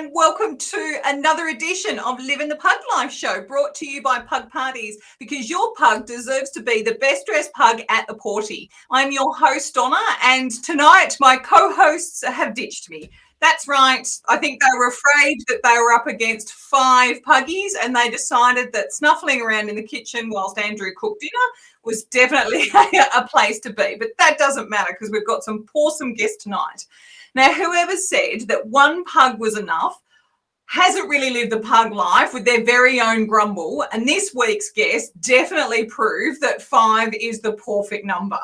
and welcome to another edition of Livin the Pug Life show, brought to you by Pug Parties, because your pug deserves to be the best dressed pug at the party. I'm your host, Donna, and tonight my co-hosts have ditched me. That's right. I think they were afraid that they were up against 5 puggies, and they decided that snuffling around in the kitchen whilst Andrew cooked dinner was definitely a place to be. But that doesn't matter because we've got some awesome guests tonight. Now, whoever said that 1 pug was enough hasn't really lived the pug life with their very own Grumble. And this week's guest definitely proved that 5 is the perfect number.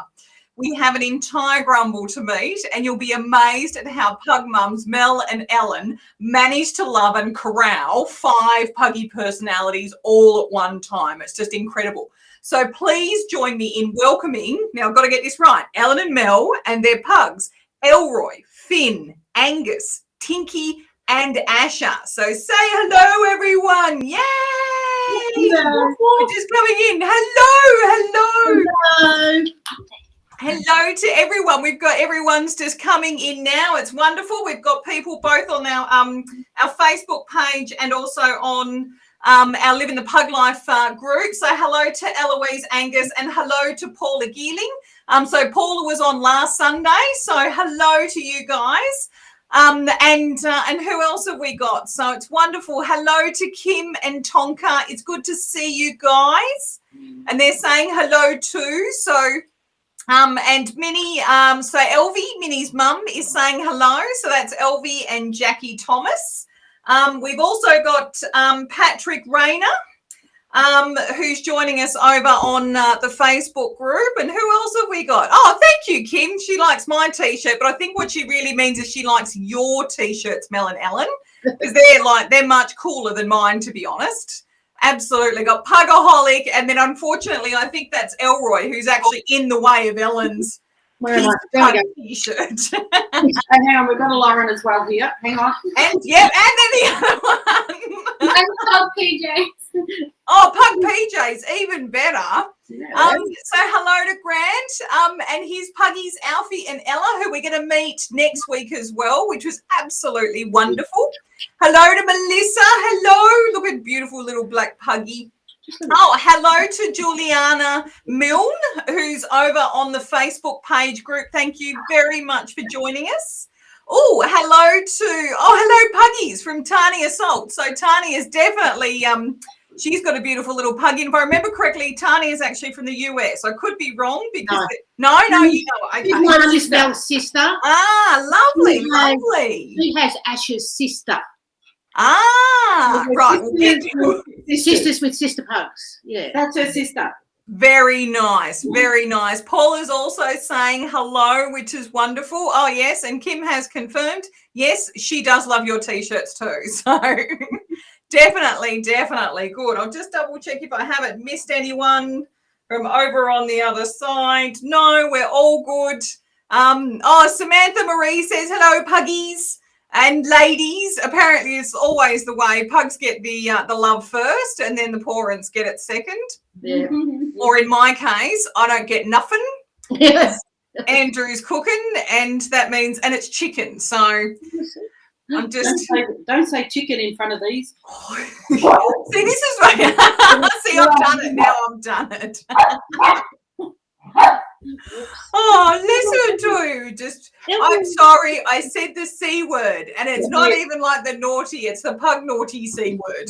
We have an entire Grumble to meet, and you'll be amazed at how pug mums Mel and Ellen managed to love and corral 5 puggy personalities all at one time. It's just incredible. So please join me in welcoming, now I've got to get this right, Ellen and Mel and their pugs, Elroy, Finn, Angus, Tinky and Asher. So say hello, everyone. Yay! Hello. We're just coming in. Hello. Hello to everyone. We've got everyone's just coming in now. It's wonderful. We've got people both on our Facebook page and also on our Livin the Pug Life group. So hello to Eloise, Angus, and hello to Paula Geeling. So Paula was on last Sunday. So hello to you guys. And who else have we got? So it's wonderful. Hello to Kim and Tonka. It's good to see you guys. And they're saying hello too. So and Minnie, so Elvie, Minnie's mum, is saying hello. So that's Elvie and Jackie Thomas. We've also got Patrick Rayner, who's joining us over on the Facebook group. And who else have we got? Oh, thank you, Kim. She likes my T-shirt, but I think what she really means is she likes your T-shirts, Mel and Ellen, because they're much cooler than mine, to be honest. Absolutely. Got Pugaholic, and then unfortunately I think that's Elroy, who's actually in the way of Ellen's T-shirt. Hang on, we've got a Lauren as well here. Hang on. And then the other one. And Pug PJs. Oh, Pug PJs, even better. Yeah. So hello to Grant and his puggies, Alfie and Ella, who we're going to meet next week as well, which was absolutely wonderful. Hello to Melissa. Hello. Look at beautiful little black puggy. Oh, hello to Juliana Milne, who's over on the Facebook page group. Thank you very much for joining us. Oh, hello Puggies from Tanya Salt. So Tanya is definitely, she's got a beautiful little puggy. And if I remember correctly, Tanya is actually from the US. I could be wrong because no, you know. Okay. One is Mel's sister. Ah, lovely. She has Asher's sister. Ah, right. Sisters with sister pugs. Yeah, that's her sister. Very nice, very nice. Paul is also saying hello, which is wonderful. Oh, yes, and Kim has confirmed, yes, she does love your T-shirts too. So definitely good. I'll just double check if I haven't missed anyone from over on the other side. No, we're all good. Samantha Marie says, hello, puggies. And ladies, apparently it's always the way. Pugs get the love first, and then the parents get it second. Yeah. Or in my case, I don't get nothing. Yes. Andrew's cooking, and that means, and it's chicken. So I'm just don't say chicken in front of these. See, this is right. See, I've done it now. I've done it. Oh, listen to I'm sorry, I said the C word, and it's not even like the naughty, it's the pug naughty C word.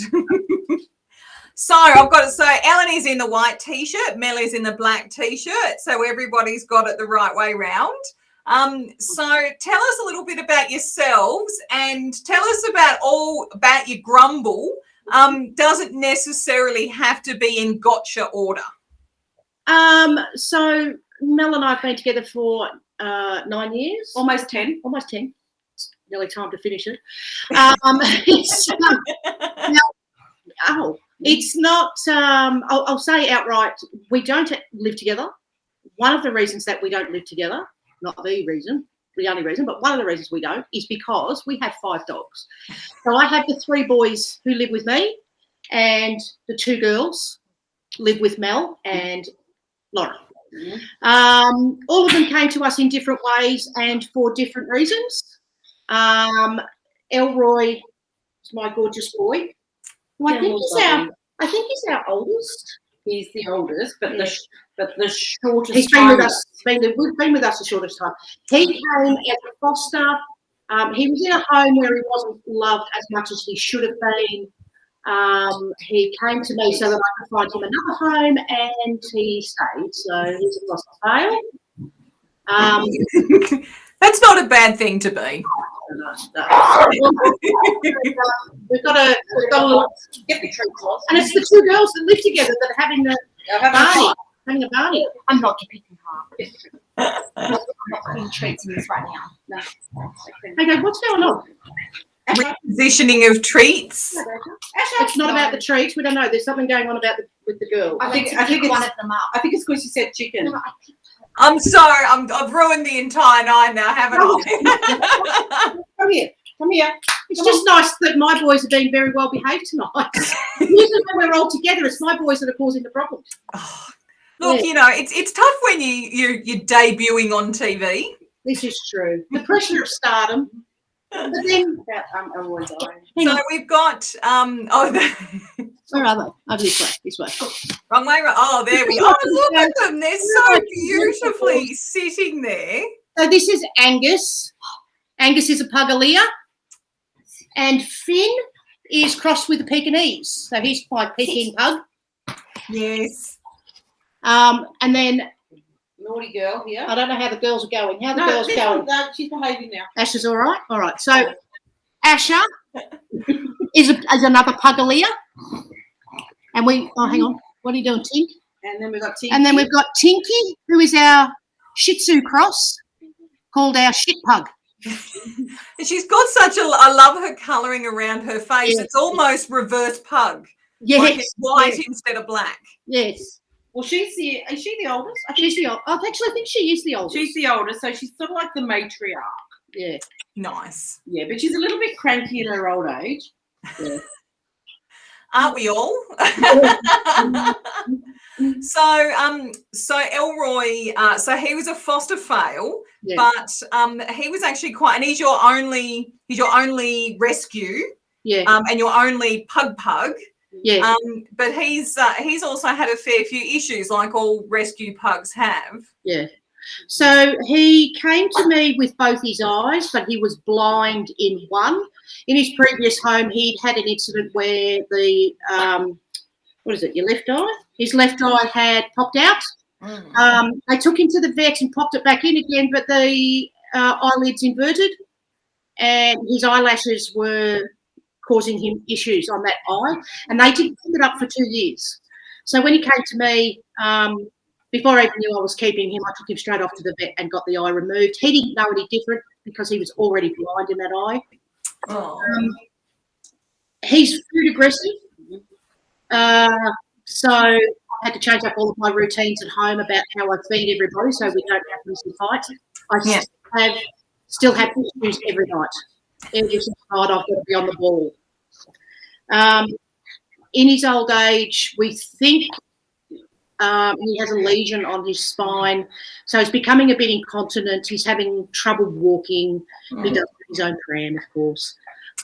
So I've got to say, Ellen is in the white T-shirt, Mel is in the black T-shirt, so everybody's got it the right way round. So tell us a little bit about yourselves and tell us about your Grumble. Doesn't necessarily have to be in gotcha order. So Mel and I have been together for 9 years. Almost 10. It's nearly time to finish it. It's not, I'll say outright, we don't live together. One of the reasons that we don't live together, not the only reason, but one of the reasons we don't is because we have 5 dogs. So I have the 3 boys who live with me, and the 2 girls live with Mel and Laura. All of them came to us in different ways and for different reasons. Elroy It's my gorgeous boy. Who I think he's our oldest. He's the oldest, but the shortest. He's been with us. We've been with us the shortest time. He came as a foster. He was in a home where he wasn't loved as much as he should have been. He came to me so that I could find him another home, and he stayed. So he's a foster fail. That's not a bad thing to be. We've got to get the treats off. And it's the two girls that live together that are having a party. I'm not depicting her. I'm not putting treats in this right now. No. Okay, what's going on? Repositioning of treats. It's not about the treats. We don't know. There's something going on with the girl. I think it's one of them up. I think it's because you said chicken. No, I'm sorry. I've ruined the entire night now, haven't I? Come here. It's just nice that my boys are being very well behaved tonight. Usually when we're all together, it's my boys that are causing the problems. Oh, look, it's tough when you're debuting on TV. This is true. The pressure of stardom. But then, so we've got where are they? Oh, this way. Wrong way. Oh, there we are. Oh, look at them. They're so beautifully sitting there. So this is Angus. Angus is a Puggalia. And Finn is crossed with a Pekingese. So he's quite Peking pug. Yes. And then Naughty girl here. I don't know how the girls are going. How are the girls going? She's behaving now. Asher's all right? All right. So Asher is another Puggalia. And hang on. What are you doing, Tink? And then we've got Tinky. And then we've got Tinky, who is our Shih Tzu cross, called our shit pug. And she's got I love her colouring around her face. Yes. It's almost reverse pug. Yes. Like it's white instead of black. Yes. Well, is she the oldest? I think she's the oldest. I think she is the oldest. She's the oldest, so she's sort of like the matriarch. Yeah. Nice. Yeah, but she's a little bit cranky in her old age. Yeah. Aren't we all? So Elroy, so he was a foster fail, but he was actually and he's your only rescue. Yeah. And your only pug. Yeah. But he's also had a fair few issues, like all rescue pugs have. Yeah. So he came to me with both his eyes, but he was blind in one. In his previous home, he'd had an incident where the your left eye? His left eye had popped out. They took him to the vet and popped it back in again, but the eyelids inverted, and his eyelashes were causing him issues on that eye, and they didn't pick it up for 2 years. So when he came to me, before I even knew I was keeping him, I took him straight off to the vet and got the eye removed. He didn't know any different because he was already blind in that eye. Oh. He's food aggressive, so I had to change up all of my routines at home about how I feed everybody so we don't have missing fights. I still have issues every night. Every single night I've got to be on the ball. In his old age, we think he has a lesion on his spine, so he's becoming a bit incontinent. He's having trouble walking. He does his own pram, of course.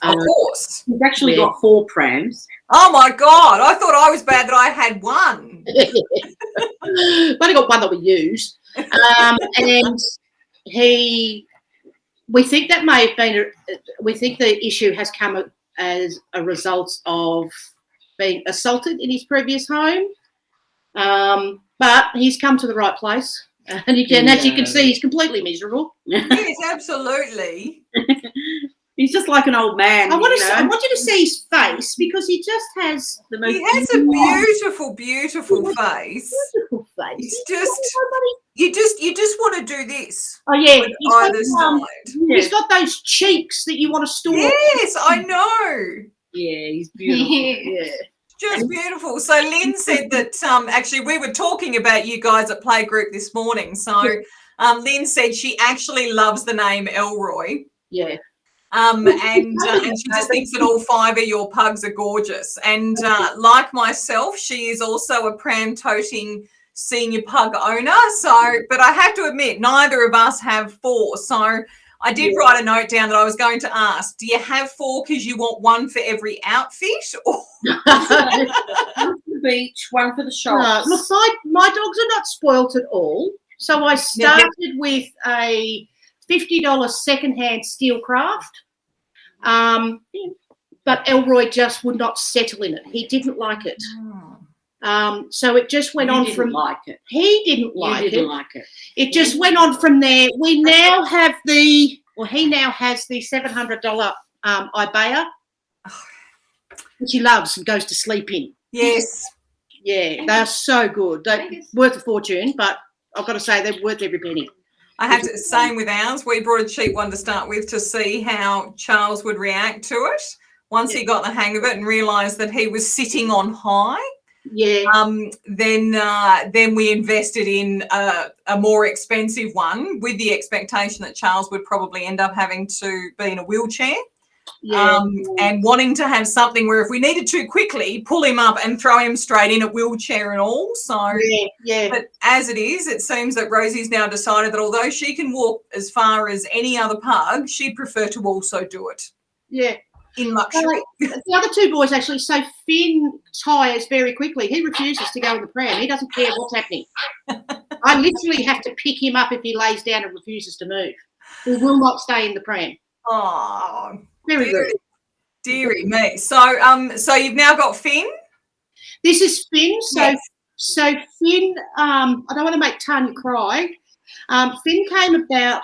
Of course. He's actually got 4 prams. Oh, my God. I thought I was bad that I had one. I've only got one that we use. And we think that may have been, we think the issue has come as a result of being assaulted in his previous home. But he's come to the right place. And as you can see, he's completely miserable. Yes, absolutely. He's just like an old man. I want you to see his face because he just has the most. He has a beautiful, beautiful face. Beautiful face. It's you just want to do this. Oh yeah, Either side. He's got those cheeks that you want to store. Yes, I know. Yeah, he's beautiful. Yeah. Just beautiful. So Lynn said that actually we were talking about you guys at Playgroup this morning. So Lynn said she actually loves the name Elroy. Yeah. And she just thinks that all 5 of your pugs are gorgeous. And like myself, she is also a pram-toting senior pug owner. So, but I have to admit, neither of us have 4. So I did write a note down that I was going to ask, do you have 4 because you want one for every outfit? Or One for the beach, one for the shops. Look, my dogs are not spoilt at all. So I started with a $50 secondhand Steelcraft. But Elroy just would not settle in it. He didn't like it. So it just went on from like it. He didn't like You didn't it. like it. It just went on from there. We now have he now has the $700 Ibea, which he loves and goes to sleep in. yes. Yeah, they're so good. They're worth a fortune, but I've got to say they're worth every penny. I have to, same with ours. We brought a cheap one to start with to see how Charles would react to it. Once he got the hang of it and realised that he was sitting on high, then we invested in a more expensive one with the expectation that Charles would probably end up having to be in a wheelchair. And wanting to have something where if we needed to quickly pull him up and throw him straight in a wheelchair and all. So, but as it is, it seems that Rosie's now decided that although she can walk as far as any other pug, she'd prefer to also do it. Yeah. In luxury. The other 2 boys actually, so Finn tires very quickly. He refuses to go in the pram. He doesn't care what's happening. I literally have to pick him up if he lays down and refuses to move. He will not stay in the pram. Oh, very good. Dearie me. So so you've now got Finn? This is Finn. So Finn, I don't want to make Tanya cry. Finn came about.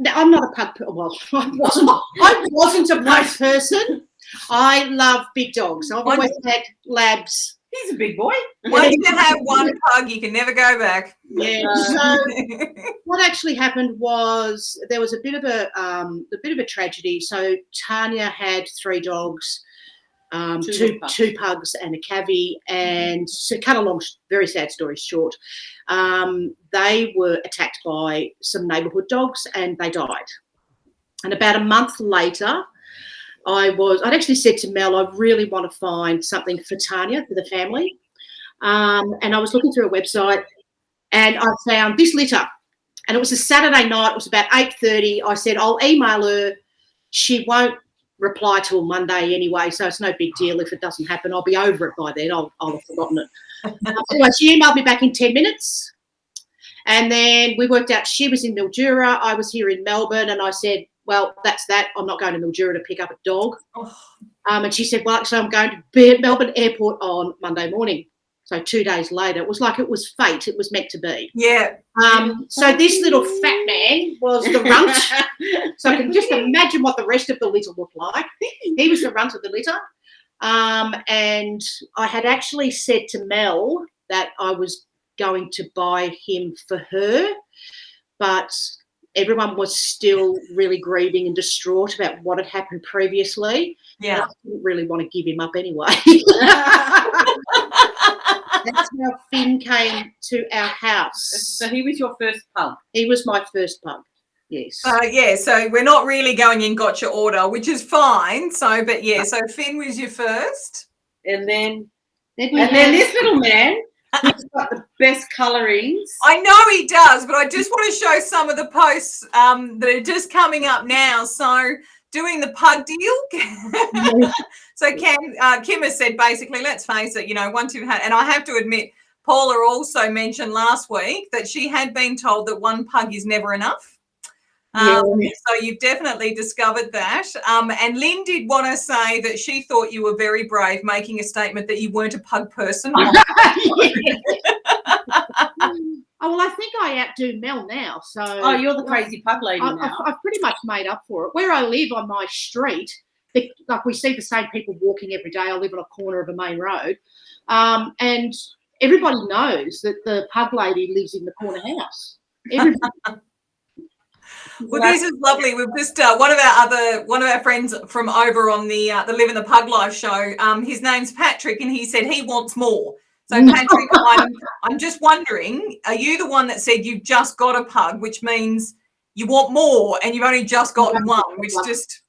I'm not a pug. Well, I wasn't a pug person. I love big dogs. I've always had labs. He's a big boy. Once you have one pug, you can never go back. Yeah. So what actually happened was there was a bit of a tragedy. So Tanya had 3 dogs, two pugs and a cavvy, and to cut a long, very sad story short, they were attacked by some neighbourhood dogs and they died. And about a month later, I'd actually said to Mel, I really want to find something for Tanya, for the family. And I was looking through a website and I found this litter. And it was a Saturday night. It was about 8:30. I said, I'll email her. She won't reply till Monday anyway, so it's no big deal if it doesn't happen. I'll be over it by then. I'll have forgotten it. Anyway, she emailed me back in 10 minutes. And then we worked out she was in Mildura. I was here in Melbourne. And I said, well, that's that. I'm not going to Mildura to pick up a dog. And she said, well, actually, I'm going to Melbourne Airport on Monday morning. So 2 days later, it was like it was fate. It was meant to be. Yeah. So this little fat man was the runt. So I can just imagine what the rest of the litter looked like. He was the runt of the litter. And I had actually said to Mel that I was going to buy him for her, but everyone was still really grieving and distraught about what had happened previously. Yeah. I didn't really want to give him up anyway. That's how Finn came to our house. So he was your first pug? He was my first pug, yes. So we're not really going in gotcha order, which is fine. So Finn was your first. And then this little man, he's got the best colourings. I know he does, but I just want to show some of the posts that are just coming up now. So doing the pug deal. So Kim has said basically, let's face it, once you've had, and I have to admit, Paula also mentioned last week that she had been told that one pug is never enough. So you've definitely discovered that. And Lynn did want to say that she thought you were very brave making a statement that you weren't a pug person. Oh, well, I think I outdo Mel now. So you're the crazy pug lady now. I've pretty much made up for it. Where I live on my street, like we see the same people walking every day. I live on a corner of a main road. And everybody knows that the pug lady lives in the corner house. Well, this is lovely. We've just one of our friends from over on the Live in the Pug Life show. His name's Patrick, and he said he wants more. So Patrick, I'm just wondering, are you the one that said you've just got a pug, which means you want more, and you've only just gotten one, which is just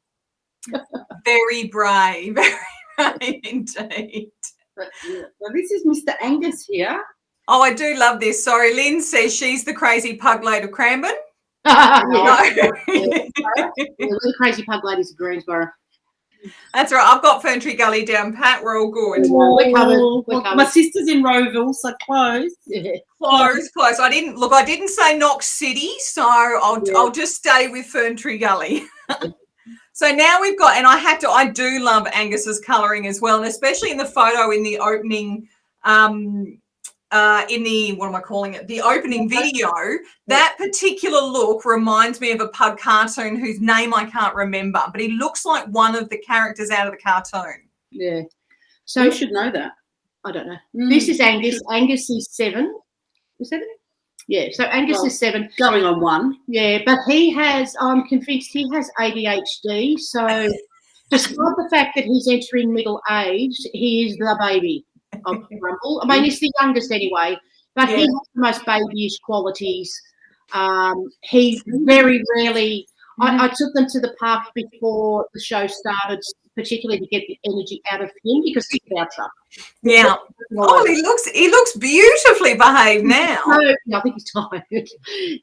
very brave, very brave indeed. Well, this is Mr. Angus here. Oh, I do love this. Sorry, Lynn says she's the crazy pug lady of Cranbourne. Yeah. We're the crazy pug ladies of Greensboro. That's right. I've got Fern Tree Gully down pat. We're all good. We're covered. We're Well, covered. my sister's in Rowville, so close. Yeah. Close. I didn't say Knox City, so I'll just stay with Fern Tree Gully. So now we've got, and I do love Angus's colouring as well, and especially in the photo in the opening, the opening video. That particular look reminds me of a pug cartoon whose name I can't remember, but he looks like one of the characters out of the cartoon. Yeah. So you should know that. I don't know. This is Angus. Angus is 7. Is 7? Yeah. So Angus is 7. Going on 1. Yeah, but I'm convinced he has ADHD. So despite the fact that he's entering middle age, he is the baby of Grumble. I mean, he's the youngest anyway, but he has the most babyish qualities. He very rarely. I took them to the park before the show started, particularly to get the energy out of him because he's about stuff. Yeah. Oh, he looks beautifully behaved now. I think he's tired.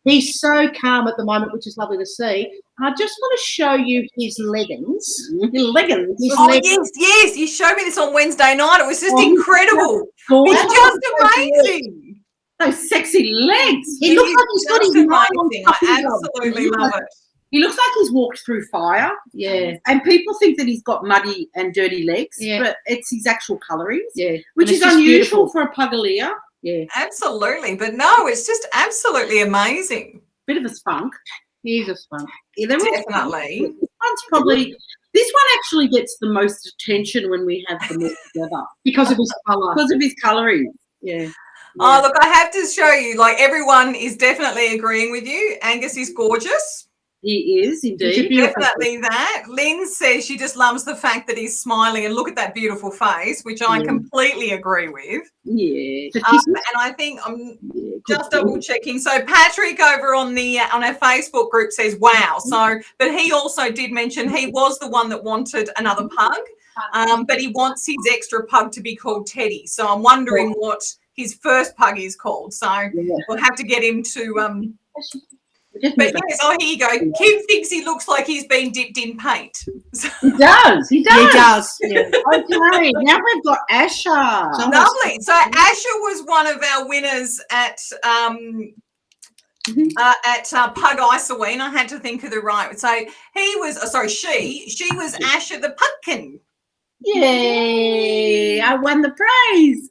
He's so calm at the moment, which is lovely to see. And I just want to show you his leggings. Yes. You showed me this on Wednesday night. It was just incredible. It's just amazing. Those sexy legs. He looks like he's got his amazing. I absolutely love it. He looks like he's walked through fire. Yeah. And people think that he's got muddy and dirty legs, but it's his actual colourings. Yeah. Which is unusual for a Puggalia. Yeah. Absolutely. But no, it's just absolutely amazing. Bit of a spunk. He is a spunk. Yeah, definitely. This one actually gets the most attention when we have them all together. Because of his colour. Because of his colouring. Yeah. Oh, look, I have to show you, like, everyone is definitely agreeing with you. Angus is gorgeous. He is, indeed. Definitely that. Lynn says she just loves the fact that he's smiling and look at that beautiful face, which I completely agree with. Yeah. And I think I'm just double checking. So Patrick over on our Facebook group says, wow. So, but he also did mention he was the one that wanted another pug, but he wants his extra pug to be called Teddy. So I'm wondering what his first pug is called. So we'll have to get him to But yes, here you go. Kim thinks he looks like he's been dipped in paint. He does. He does. Yeah. Okay, now we've got Asher. Lovely. So Asher was one of our winners at Pug Isoween. I had to think of the right. So she was Asher the Pugkin. Yay! I won the prize.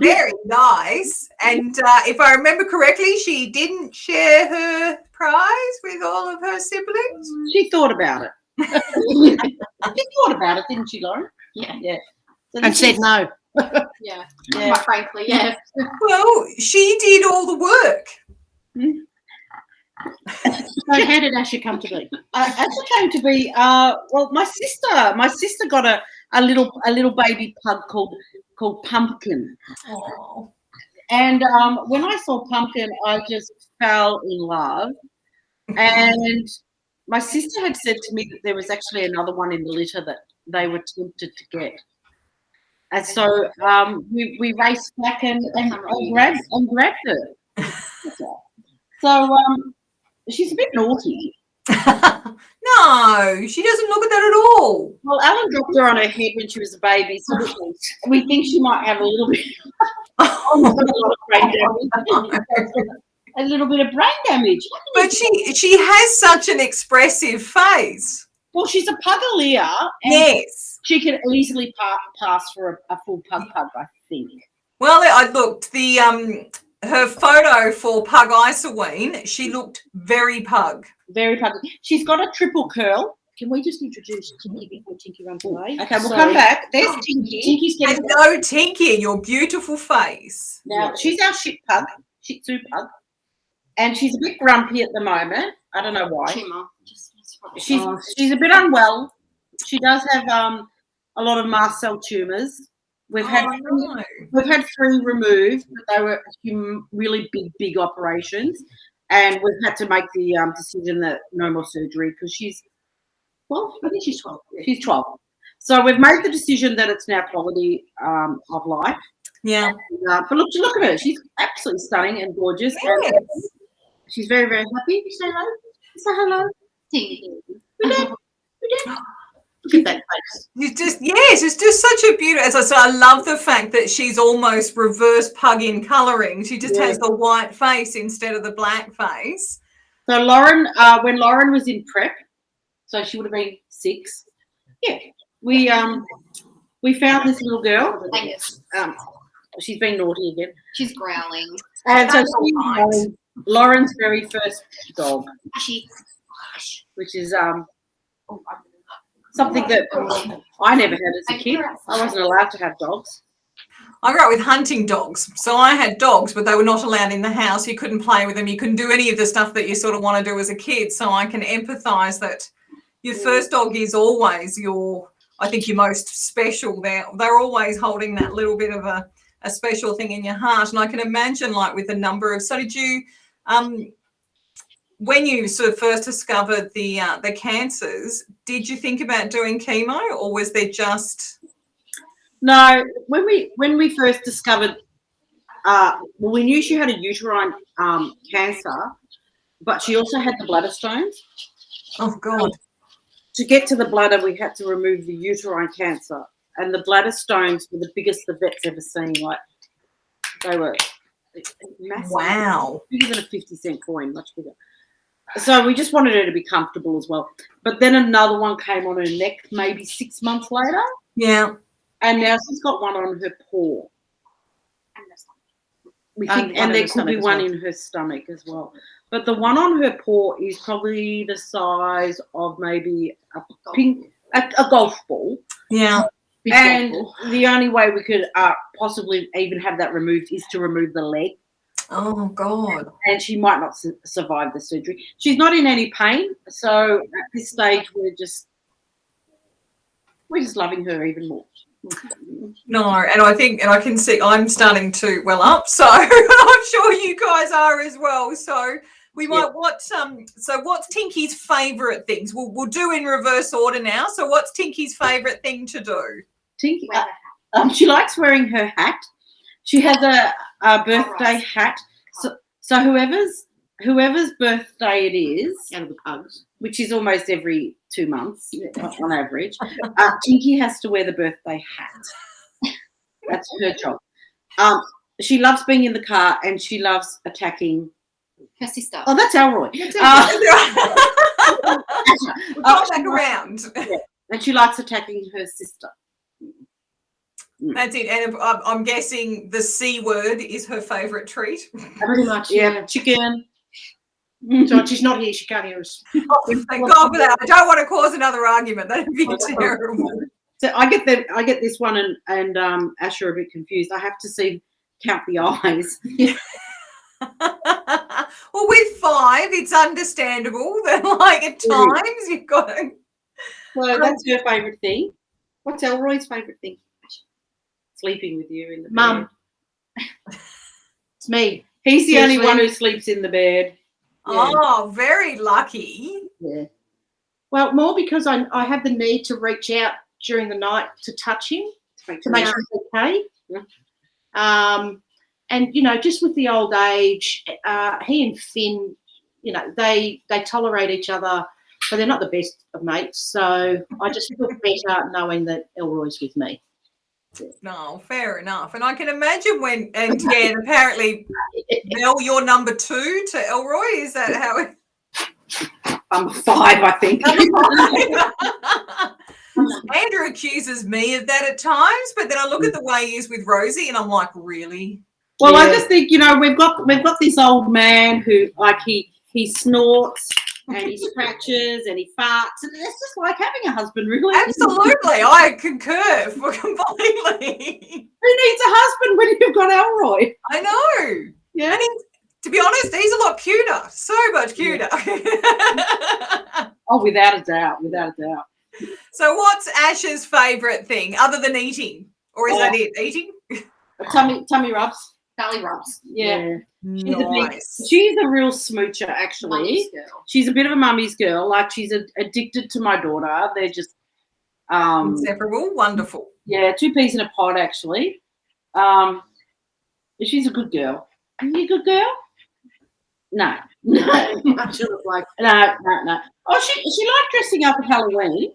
Very nice. And if I remember correctly, she didn't share her prize with all of her siblings. She thought about it. She thought about it, didn't she, Lauren? Yeah. So and said no. Yeah. Quite frankly, yeah. Well, she did all the work. So how did Asher come to be? Asher came to be. Well, my sister got a little baby pug called Pumpkin. Oh. And when I saw Pumpkin, I just fell in love. And my sister had said to me that there was actually another one in the litter that they were tempted to get. And so we raced back and grabbed her. So she's a bit naughty. No, she doesn't look at that at all. Well, Ellen dropped her on her head when she was a baby, so we think she might have a little bit a little bit of brain damage. But she has such an expressive face. Well, she's a Puggalia. Yes. She can easily pass for a full pug, I think. Well, I looked, her photo for Pug Isoween, she looked very pug. Very pug. She's got a triple curl. Can we just introduce Tinky before Tinky runs away? Okay, we'll come back. There's Tinky. Tinky's getting Hello, Tinky, your beautiful face. Now, she's our Shih Tzu pug. And she's a bit grumpy at the moment. I don't know why. She's a bit unwell. She does have a lot of mast cell tumours. We've had 3 removed, but they were really big operations, and we've had to make the decision that no more surgery because she's, well, I think she's 12. She's 12. So we've made the decision that it's now quality of life. Yeah. But look at her. She's absolutely stunning and gorgeous. Yes. And she's very, very happy. You say hello? Say hello. Tinky. Look at that face. It's just such a beautiful. As I said, I love the fact that she's almost reverse pug in colouring. She just has the white face instead of the black face. So Lauren, when Lauren was in prep, so she would have been 6. Yeah, we found this little girl. Angus. She's been naughty again. She's growling. And so she's Lauren's very first dog, which is something that I never had as a kid. I wasn't allowed to have dogs. I grew up with hunting dogs. So I had dogs, but they were not allowed in the house. You couldn't play with them. You couldn't do any of the stuff that you sort of want to do as a kid. So I can empathise that your first dog is always your most special. They're always holding that little bit of a special thing in your heart. And I can imagine, like, with a number of, so did you, when you sort of first discovered the cancers, did you think about doing chemo, or was there just? No, when we first discovered, we knew she had a uterine cancer, but she also had the bladder stones. Oh God! To get to the bladder, we had to remove the uterine cancer, and the bladder stones were the biggest the vet's ever seen. Like, they were massive. Wow! Bigger than a 50-cent coin, much bigger. So we just wanted her to be comfortable as well. But then another one came on her neck maybe 6 months later. Yeah. And now she's got one on her paw. We think, and there could be one in her stomach as well. But the one on her paw is probably the size of maybe a golf ball. Yeah. And the only way we could possibly even have that removed is to remove the leg. Oh God! And she might not survive the surgery. She's not in any pain, so at this stage we're just loving her even more. No, and I can see I'm starting to well up, so I'm sure you guys are as well. So we might so what's Tinky's favourite things? We'll do in reverse order now. So what's Tinky's favourite thing to do? Tinky, she likes wearing her hat. She has a birthday hat. So whoever's birthday it is, out of the pugs, which is almost every 2 months on average, Tinky has to wear the birthday hat. That's her job. She loves being in the car, and she loves attacking her sister. Oh, that's Elroy. Go back around. Yeah. And she likes attacking her sister. That's it. And I'm guessing the C word is her favourite treat. Pretty much. Yeah, chicken. So she's not here. She can't hear us. Thank God for that. I don't want to cause another argument. That'd be terrible. So I get this one and Asher a bit confused. I have to count the eyes. Well, with 5, it's understandable that, like, at times you've got to. So that's her favourite thing. What's Elroy's favourite thing? Sleeping with you in the bed. Mum. It's me. He's the only one who sleeps in the bed. Yeah. Oh, very lucky. Yeah. Well, more because I have the need to reach out during the night to touch him to make sure he's okay. Yeah. And just with the old age, he and Finn, they tolerate each other, but they're not the best of mates. So I just feel better knowing that Elroy's with me. No, fair enough. And I can imagine apparently, Mel, you're number 2 to Elroy. Is that how it? I'm 5, I think. Andrew accuses me of that at times, but then I look at the way he is with Rosie, and I'm like, really? Well, I just think we've got this old man who, like, he snorts and he scratches and he farts, and it's just like having a husband, really. Absolutely, I concur completely. Who needs a husband when you've got Elroy? I know. Yeah. And to be honest, he's a lot cuter. So much cuter. Yeah. Oh, without a doubt. So what's Ash's favourite thing other than eating? Or is that it? Eating? Tummy rubs. Belly rubs. Yeah. Nice. She's a real smoocher, actually. Mummy's girl. She's a bit of a mummy's girl. Like, she's addicted to my daughter. They're just inseparable. Wonderful. Yeah, 2 peas in a pod, actually. She's a good girl. Are you a good girl? No. Much of the bloke. No. Oh, she liked dressing up at Halloween,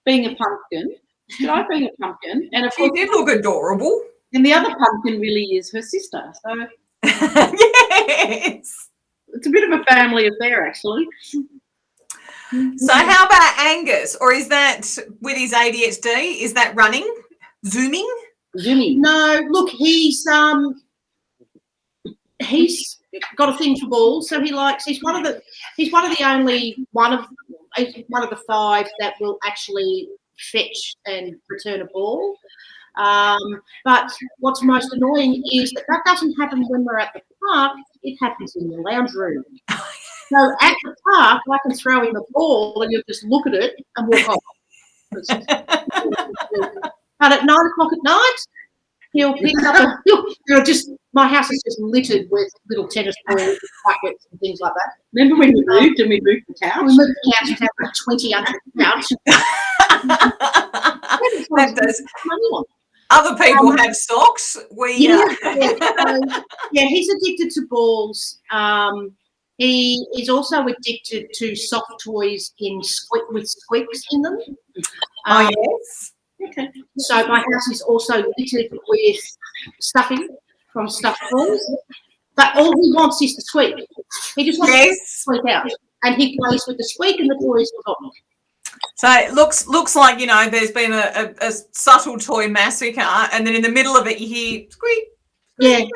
being a pumpkin. She liked being a pumpkin. And of She course, did look adorable. and the other pumpkin really is her sister. So Yes. it's a bit of a family affair, actually. So how about Angus? Or is that with his ADHD? Is that running? Zooming? Zooming. No, look, he's got a thing for balls, so he's one of the five that will actually fetch and return a ball. But what's most annoying is that doesn't happen when we're at the park. It happens in the lounge room. So at the park, I can throw him a ball and you'll just look at it and walk off. But at 9 o'clock at night, he'll pick up my house is just littered with little tennis balls, buckets and things like that. Remember when we moved and we moved the couch? We moved the couch and had like 20 under the couch. That does. Other people have stocks. Yeah, he's addicted to balls. He is also addicted to soft toys with squeaks in them. Yes. Okay. So my house is also littered with stuffing from stuffed balls. But all he wants is the squeak. He just wants to squeak out. And he plays with the squeak and the toys are gone. So it looks like, there's been a subtle toy massacre, and then in the middle of it you hear squeak. Yeah.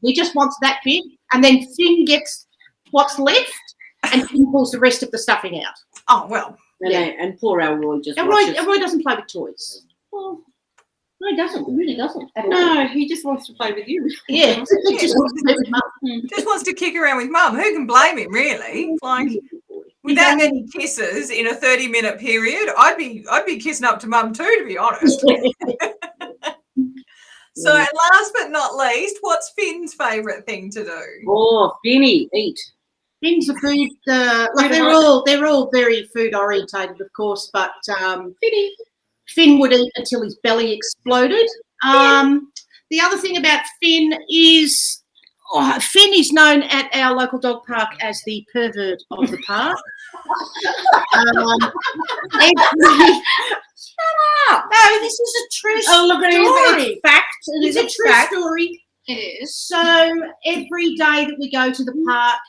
He just wants that bit, and then Finn gets what's left, and Finn pulls the rest of the stuffing out. Oh, well. And poor Elroy just Elroy doesn't play with toys. Well, no, he doesn't. He really doesn't. No, he just wants to play with you. Yeah, he just wants to play with Mum. Just wants to kick around with Mum. Who can blame him, really? Like, with that many kisses in a 30-minute period, I'd be kissing up to Mum too, to be honest. So last but not least, what's Finn's favourite thing to do? Oh, Finny, eat. Finn's a food. They're all very food orientated, of course. But Finn would eat until his belly exploded. The other thing about Finn is Finn is known at our local dog park as the pervert of the park. Shut up! No, this is a true story. Oh, look at it. It's fact. It's a true story. It is. So every day that we go to the park,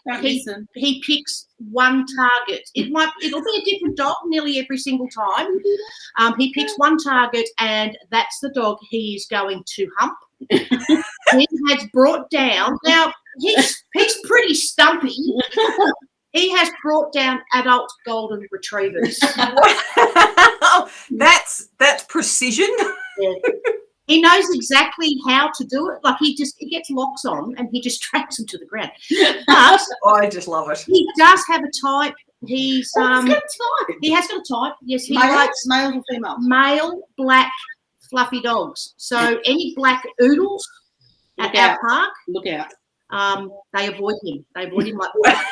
he picks one target. It'll be a different dog nearly every single time. He picks one target, and that's the dog he is going to hump. He has brought down. Now he's pretty stumpy. He has brought down adult golden retrievers. Wow, that's precision. Yeah. He knows exactly how to do it. Like he gets locks on and he just tracks them to the ground. But I just love it. He does have a type. He's got a type. He has got a type. Yes, he likes male or female. Male black fluffy dogs. So any black oodles at our park, look out. They avoid him. They avoid him like that.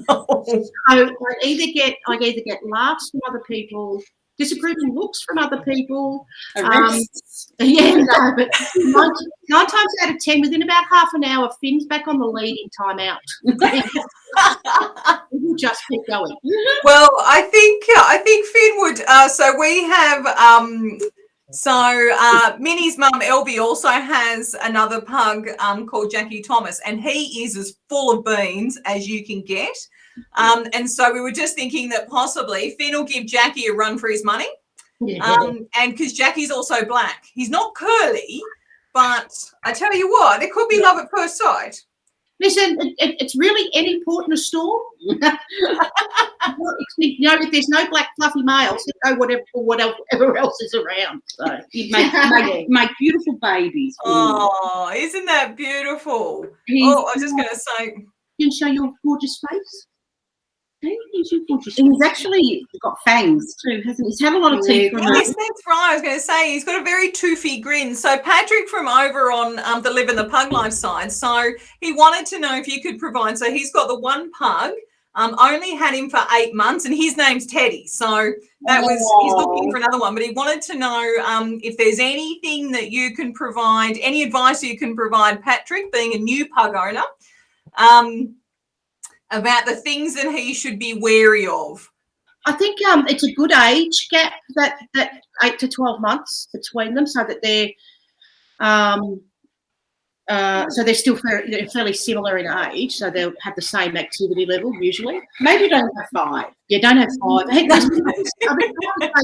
So I either get laughs from other people, disapproving looks from other people. But 9 times out of 10, within about half an hour, Finn's back on the lead in timeout. We'll just keep going. Well, I think Finn would. So we have. Minnie's mum, Elby, also has another pug called Jackie Thomas, and he is as full of beans as you can get. And so we were just thinking that possibly Finn will give Jackie a run for his money. And because Jackie's also black. He's not curly, but I tell you what, it could be love at first sight. Listen, it's really any port in a storm. If there's no black fluffy males, go whatever else is around. So you make beautiful babies. Oh, isn't that beautiful? I was just going to say. You can show your gorgeous face. He's actually got fangs too, hasn't he? He's had a lot of teeth. Yes, that's right. I was going to say he's got a very toothy grin. So Patrick from over on the Live in the Pug Life side, so he wanted to know if you could provide. So he's got the one pug, only had him for 8 months, and his name's Teddy. So he's looking for another one, but he wanted to know if there's anything that you can provide, any advice you can provide Patrick, being a new pug owner. about the things that he should be wary of? I think it's a good age gap, that 8 to 12 months between them, so that they're still fairly similar in age, so they'll have the same activity level usually. Maybe don't have 5. Yeah, don't have 5. Hey, I mean, I say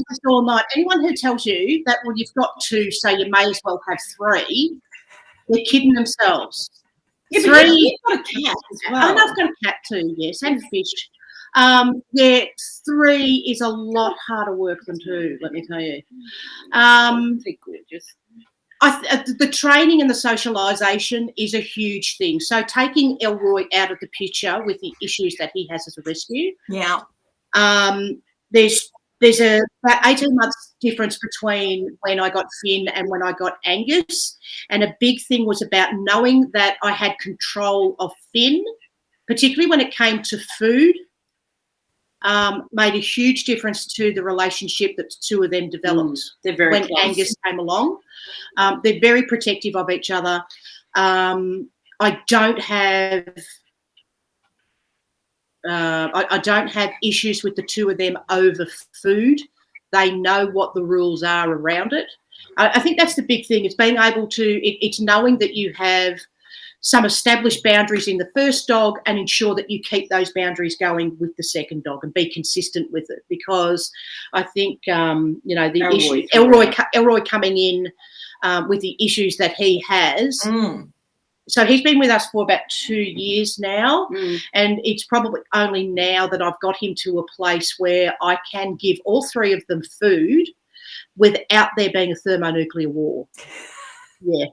this all night. Anyone who tells you that, well, you've got 2, so you may as well have 3, they're kidding themselves. Yeah, 3. you've got a cat as well. And I've got a cat too, yes, and a fish. 3 is a lot harder work than 2, let me tell you. They're gorgeous. The training and the socialisation is a huge thing. So taking Elroy out of the picture with the issues that he has as a rescue. Yeah. There's about 18 months difference between when I got Finn and when I got Angus. And a big thing was about knowing that I had control of Finn, particularly when it came to food. Made a huge difference to the relationship that the 2 of them developed. They're very when close. Angus came along. They're very protective of each other. I don't have issues with the 2 of them over food. They know what the rules are around it. I think that's the big thing. It's being able to. It's knowing that you have some established boundaries in the first dog and ensure that you keep those boundaries going with the second dog and be consistent with it, because I think, the Elroy coming in with the issues that he has. So he's been with us for about 2 years now, and it's probably only now that I've got him to a place where I can give all 3 of them food without there being a thermonuclear war. Yeah.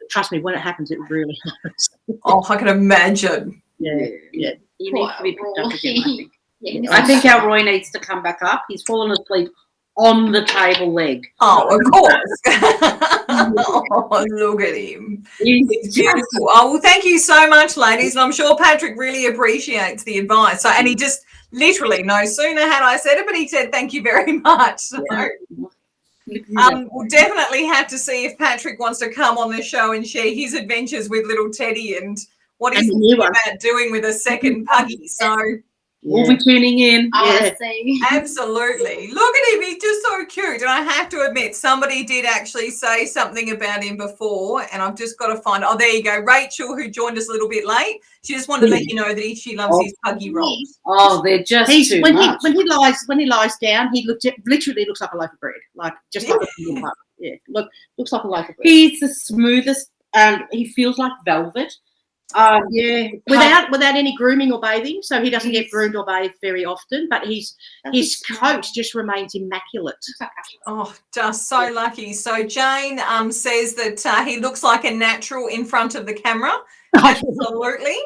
Trust me, when it happens, it really happens. Oh, I can imagine. Yeah. You need to be picked up again, I think. I think Elroy needs to come back up. He's fallen asleep on the table leg. Oh, of course. Oh, look at him. He's beautiful. Oh, well, thank you so much, ladies. And I'm sure Patrick really appreciates the advice. So, and he just literally, no sooner had I said it, but he said, thank you very much. So, we'll definitely have to see if Patrick wants to come on the show and share his adventures with little Teddy and what he's thinking about doing with a second Puggie. So we'll be tuning in. Absolutely. Look at him. He's just so cute. And I have to admit, somebody did actually say something about him before, and I've just got to find. Oh, there you go. Rachel, who joined us a little bit late. She just wanted to let you know that she loves his Puggie rolls. Oh, they're just too much. When he lies down, he literally looks like a loaf of bread, like just like a little pug. Yeah, looks like a loaf of bread. He's the smoothest, and he feels like velvet. Without any grooming or bathing, so he doesn't get groomed or bathed very often. But his coat just remains immaculate. Oh, just so lucky. So Jane says that he looks like a natural in front of the camera. Absolutely.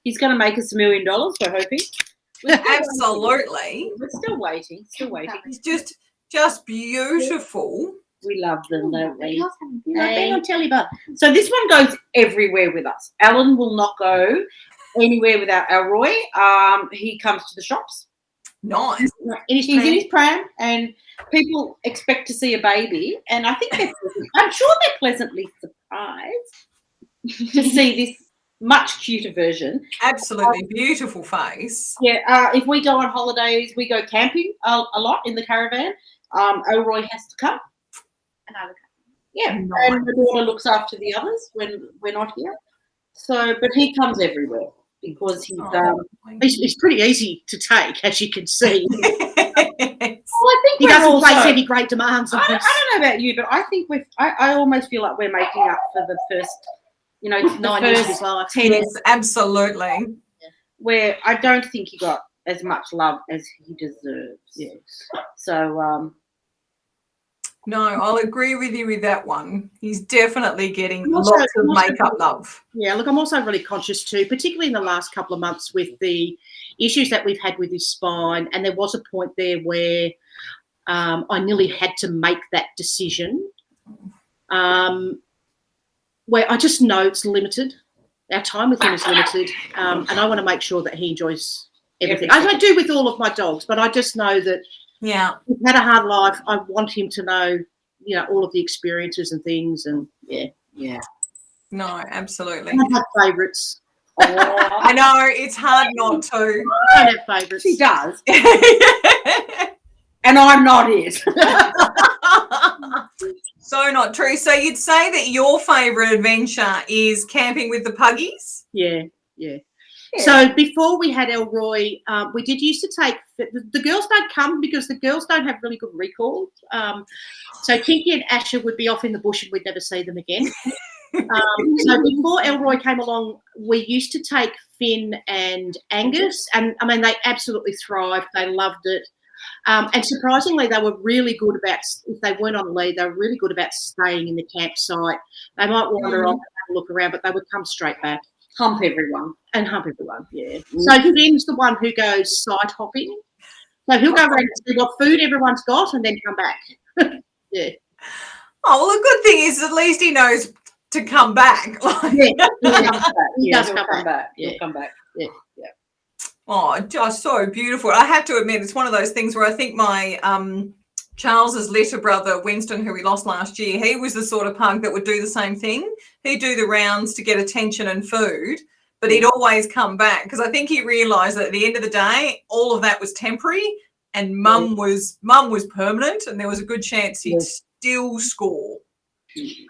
He's going to make us $1 million. We're hoping. Absolutely. We're still waiting. He's just beautiful. We love them, don't we? Been on telly, but so this one goes everywhere with us. Ellen will not go anywhere without Elroy. He comes to the shops. Nice. He's in his pram, and people expect to see a baby, and I think I'm sure they're pleasantly surprised to see this much cuter version. Absolutely beautiful face. Yeah. If we go on holidays, we go camping a lot in the caravan. Elroy has to come. Yeah, and the daughter looks after the others when we're not here. So, but he comes everywhere because he's pretty easy to take, as you can see. I think he doesn't place any great demands on us. I don't know about you, but I think I almost feel like we're making up for the first, 9 years of his life. 10 years, absolutely. Where I don't think he got as much love as he deserves. Yes. So, no, I'll agree with you with that one. He's definitely getting lots of makeup love. Yeah, look, I'm also really conscious too, particularly in the last couple of months with the issues that we've had with his spine. And there was a point there where I nearly had to make that decision, where I just know it's limited. Our time with him is limited, and I want to make sure that he enjoys everything. I do with all of my dogs, but I just know that he's had a hard life. I want him to know, all of the experiences and things, and yeah. No, absolutely. I have favourites. I know, it's hard not to. I don't have favourites. She does. And I'm not it. So not true. So you'd say that your favourite adventure is camping with the Puggies? Yeah. So before we had Elroy, we did used to take the girls don't come because the girls don't have really good recall. So Tinky and Asher would be off in the bush and we'd never see them again. So before Elroy came along, we used to take Finn and Angus, and I mean they absolutely thrived. They loved it, and surprisingly, they were really good about. If they weren't on lead, they were really good about staying in the campsite. They might wander off and have a look around, but they would come straight back. Hump everyone. Yeah. So Finn's the one who goes site hopping. So he'll go around and see what food everyone's got and then come back. Yeah. Oh, well, the good thing is at least he knows to come back. He does come back. Yeah. He'll come back. Yeah. Oh, just so beautiful. I have to admit, it's one of those things where I think my Charles's little brother, Winston, who we lost last year, he was the sort of pug that would do the same thing. He'd do the rounds to get attention and food, but he'd always come back because I think he realised that at the end of the day, all of that was temporary and mum was permanent, and there was a good chance he'd still score.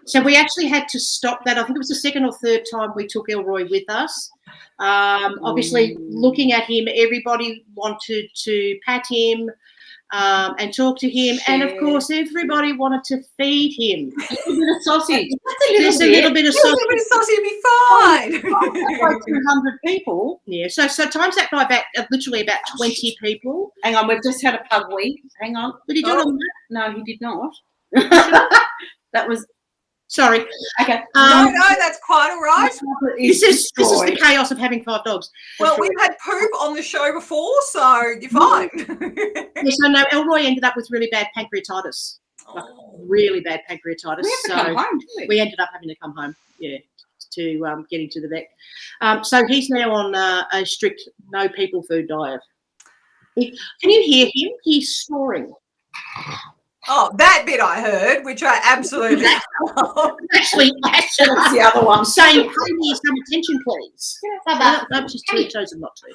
So we actually had to stop that. I think it was the second or third time we took Elroy with us. Obviously, looking at him, everybody wanted to pat him and talk to him. And, of course, everybody wanted to feed him. A little bit of sausage. Just a little bit of sausage. A little bit of sausage would be fine. Like 200 people. Yeah, so times that by literally about 20 people. Hang on, we've just had a pug week. Hang on. Did he do it on that? No, he did not. That was... Sorry. Okay. No, that's quite all right. This is the chaos of having 5 dogs. Well, we've had poop on the show before, so you're fine. Yes, I know. Elroy ended up with really bad pancreatitis. Like really bad pancreatitis. We had to come home, didn't we? We ended up having to come home, to get him to the vet. So he's now on a strict no people food diet. Can you hear him? He's snoring. Oh, that bit I heard, which I absolutely Actually, that's the other one. Saying, pay me some attention, please. I'm just chosen not to.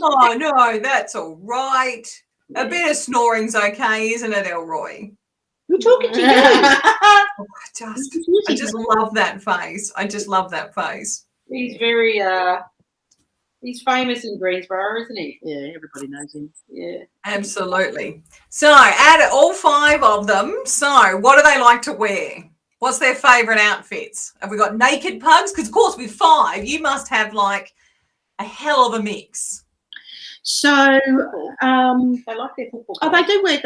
Oh, no, that's all right. A bit of snoring's okay, isn't it, Elroy? We're talking to you. I just love that face. I just love that face. He's very... He's famous in Greensboro, isn't he? Yeah, everybody knows him. Yeah. Absolutely. So, out of all 5 of them, so what do they like to wear? What's their favourite outfits? Have we got naked pugs? Because, of course, with 5, you must have, like, a hell of a mix. So, they like their football colours. Oh, they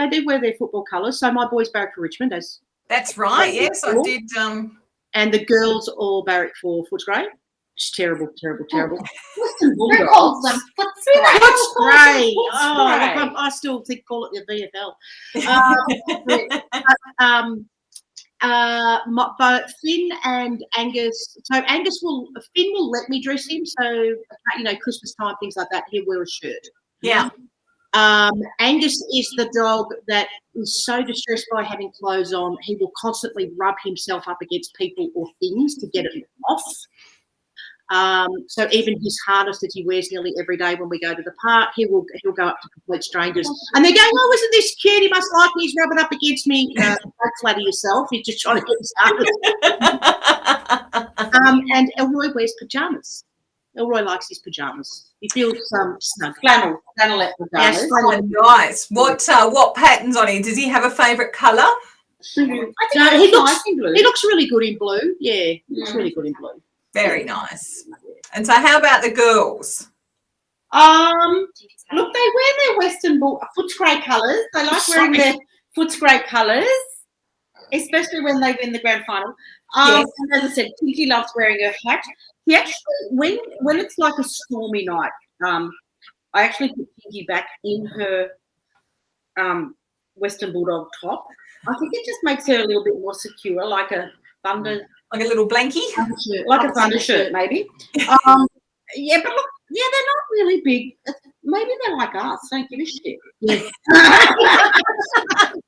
do wear their football colours. So, my boys barrack for Richmond. That's right, yes, I did. And the girls all barrack for Footscray. It's terrible. Who calls them Footscray? Oh, I still think call it the VFL. But Finn and Angus. So Finn will let me dress him. So Christmas time, things like that. He'll wear a shirt. Yeah. Angus is the dog that is so distressed by having clothes on, he will constantly rub himself up against people or things to get it off. So even his harness that he wears nearly every day when we go to the park, he'll go up to complete strangers and they're going, "Oh, isn't this cute? He must like me. He's rubbing up against me." Don't flatter yourself. You're just trying to get his harness. And Elroy wears pajamas. Elroy likes his pajamas. He feels snug. Flannelette pajamas. Yes, nice. What patterns on him? Does he have a favourite colour? He looks really good in blue. Yeah, he looks really good in blue. Very nice. And so how about the girls? Look, they wear their Western Footscray colours. They like wearing their Footscray colours, especially when they win the grand final. Yes. And as I said, Tinky loves wearing her hat. He actually, when it's like a stormy night, I actually put Tinky back in her Western Bulldog top. I think it just makes her a little bit more secure, like a thunder... Like a little blankie? Like a thunder shirt, maybe. Yeah, but look, they're not really big. Maybe they're like us, don't give a shit. Yeah.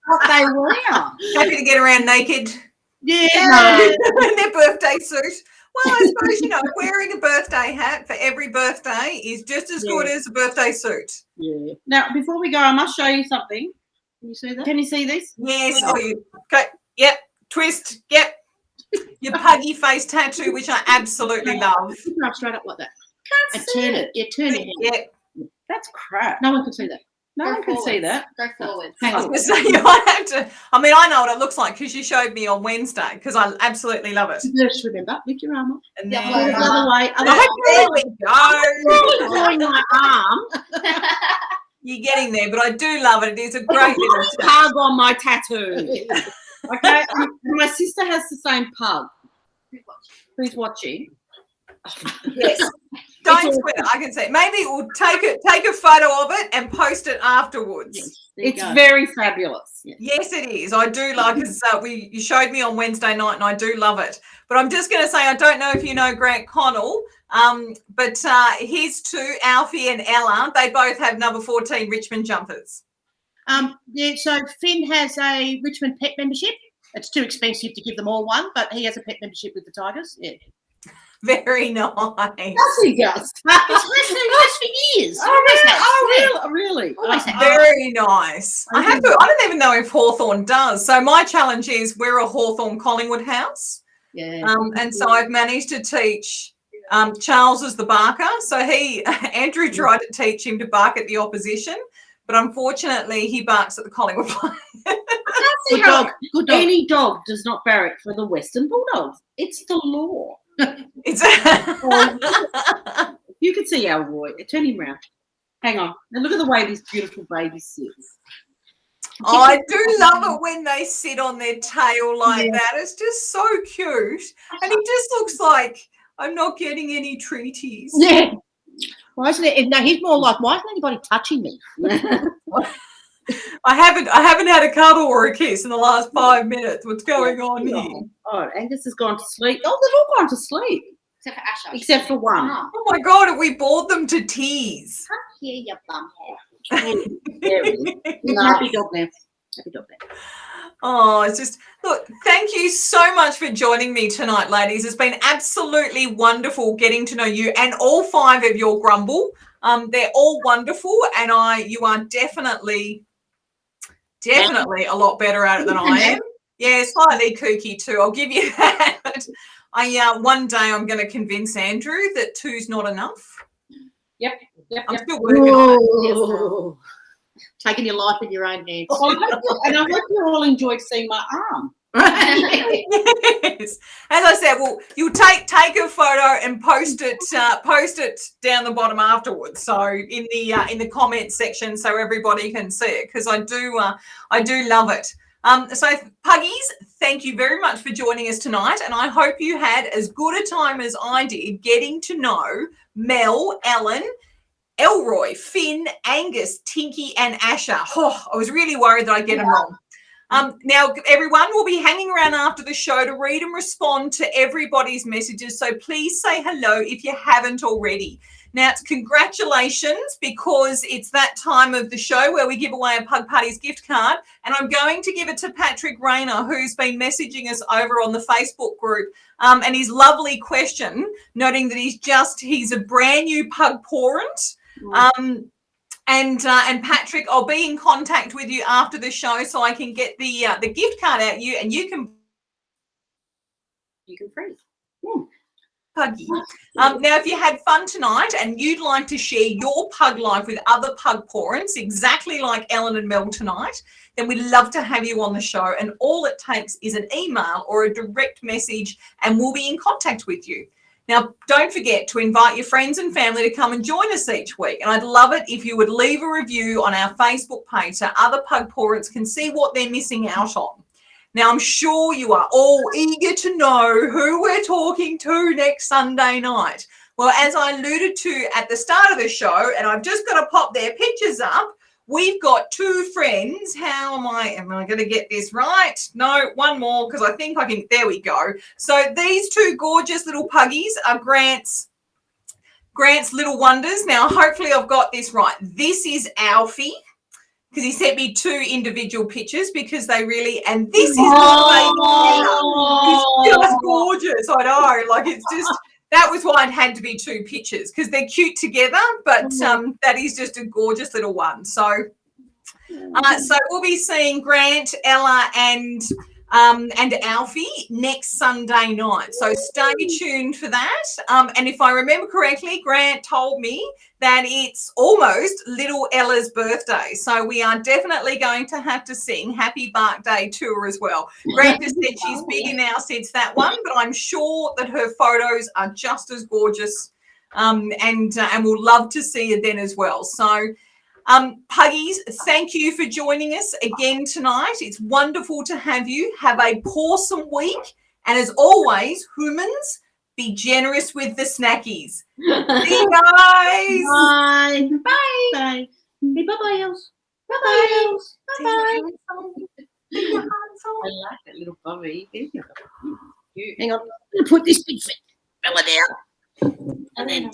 What they wear. Happy to get around naked. Yeah. In their birthday suit. Well, I suppose, wearing a birthday hat for every birthday is just as good as a birthday suit. Yeah. Now, before we go, I must show you something. Can you see that? Can you see this? Yes. Oh, okay. Yep. Twist. Yep. Your puggy face tattoo, which I absolutely love. Right straight up like that. Can't And see turn it. it. Yeah, turn it. Yep. That's crap. No one can see that. No one can see that. Go forward. Hang I was on. going to say, you might have to. I mean, I know what it looks like because you showed me on Wednesday because I absolutely love it. Just remember, lift your arm up. And Yeah, then, The other way. there we go. Drawing my arm. You're getting there, but I do love it. It is a great little touch. Pug on my tattoo. Okay. My sister has the same pug. Who's watching? Yes. Don't sweat it. I can see. Maybe we'll take a photo of it and post it afterwards. Yes, there you It's go. very fabulous. Yes, it is. I do like it. You showed me on Wednesday night, and I do love it. But I'm just going to say, I don't know if you know Grant Connell, but his two, Alfie and Ella, they both have number 14 Richmond jumpers. Yeah, so Finn has a Richmond pet membership. It's too expensive to give them all one, but he has a pet membership with the Tigers. Yeah. Very nice. He does. It's has for years. Really? Always has. Very nice. I don't even know if Hawthorn does. So my challenge is we're a Hawthorn Collingwood house. Yeah. And so I've managed to teach Charles is the barker. So Andrew tried to teach him to bark at the opposition, but unfortunately he barks at the Collingwood players. Good dog. Good dog. Any dog does not barrack for the Western Bulldogs. It's the law. It's You can see Elroy. Turn him round. Hang on. Now look at the way this beautiful baby sits. I do love it when they sit on their tail like that. It's just so cute. And he just looks like I'm not getting any treaties. Yeah. Why isn't it? No, he's more like, why isn't anybody touching me? I haven't had a cuddle or a kiss in the last 5 minutes. What's going on here? Oh, Angus has gone to sleep. Oh, they've all gone to sleep. Except for Asher. Except for one. Oh my God, have we bored them to tears? Come here, you bum head. There he is. He's a happy dog now. Happy dog now. Oh, it's just, look, thank you so much for joining me tonight, ladies. It's been absolutely wonderful getting to know you and all 5 of your Grumble. They're all wonderful, and you are definitely a lot better at it than I am. Yeah, slightly kooky too. I'll give you that. One day I'm going to convince Andrew that 2's not enough. Yep. I'm still working on it. Taking your life in your own hands. And I hope you all enjoyed seeing my arm. Yes. As I said, well, you take a photo and post it down the bottom afterwards. So in the comments section, so everybody can see it, because I do love it. So Puggies, thank you very much for joining us tonight, and I hope you had as good a time as I did getting to know Mel, Ellen, Elroy, Finn, Angus, Tinky and Asher. Oh, I was really worried that I'd get them wrong. Now, everyone will be hanging around after the show to read and respond to everybody's messages, so please say hello if you haven't already. Now, it's congratulations, because it's that time of the show where we give away a Pug Parties gift card, and I'm going to give it to Patrick Rayner, who's been messaging us over on the Facebook group, and his lovely question, noting that he's a brand new pug parent. And Patrick, I'll be in contact with you after the show so I can get the gift card out you, and you can freeze. Puggy. Now, if you had fun tonight and you'd like to share your pug life with other pug parents, exactly like Ellen and Mel tonight, then we'd love to have you on the show. And all it takes is an email or a direct message, and we'll be in contact with you. Now, don't forget to invite your friends and family to come and join us each week. And I'd love it if you would leave a review on our Facebook page so other pug parents can see what they're missing out on. Now, I'm sure you are all eager to know who we're talking to next Sunday night. Well, as I alluded to at the start of the show, and I've just got to pop their pictures up, we've got 2 friends. Am I going to get this right? No, one more, because I think I can. There we go. So these 2 gorgeous little puggies are Grant's little wonders. Now, hopefully I've got this right. This is Alfie. because he sent me 2 individual pictures because they really, and this is the baby Ella. It's just gorgeous. I know, like it's just, that was why it had to be 2 pictures because they're cute together, but that is just a gorgeous little one. So, so we'll be seeing Grant, Ella, and Alfie next Sunday night. So stay tuned for that. And if I remember correctly, Grant told me that it's almost little Ella's birthday. So we are definitely going to have to sing Happy Birthday to her as well. Grant has said she's bigger now since that one, but I'm sure that her photos are just as gorgeous, and we'll love to see her then as well. So Puggies, thank you for joining us again tonight. It's wonderful to have you. Have a pawsome week. And as always, humans, be generous with the snackies. See you guys. Bye. Bye. Bye. Hey, bye-bye, Els. Bye-bye, Els. Bye-bye. I like that little bubby. Hang on. I'm going to put this big fella down. And then